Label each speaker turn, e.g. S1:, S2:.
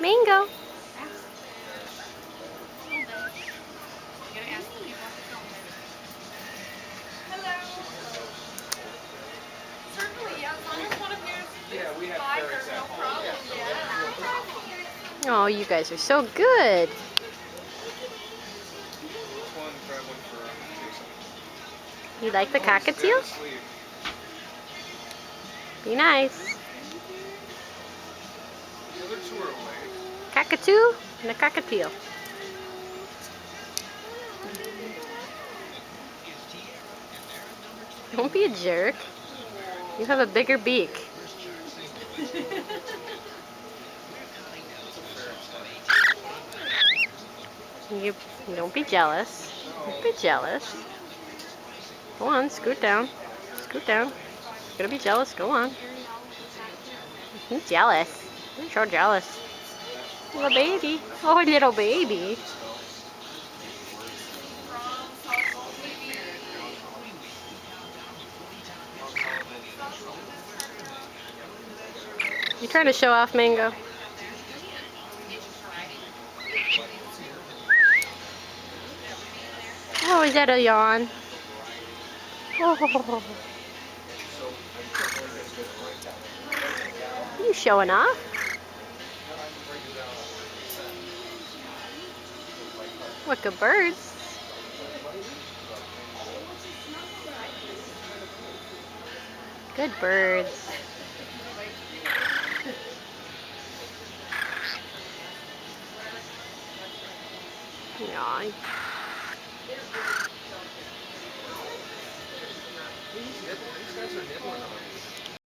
S1: Mango. Oh, you guys are so good. You like the cockatiel? Be nice. Cockatoo and a cockatiel. Don't be a jerk. You have a bigger beak. You don't be jealous. Don't be jealous. Go on, scoot down. Scoot down. You're gonna be jealous. Go on. I'm jealous. You're so jealous. Little baby. Oh, little baby. You trying to show off, Mango? Oh, is that a yawn? Oh. You showing off? What good birds. Good birds. Aw.
S2: These guys are nibbling on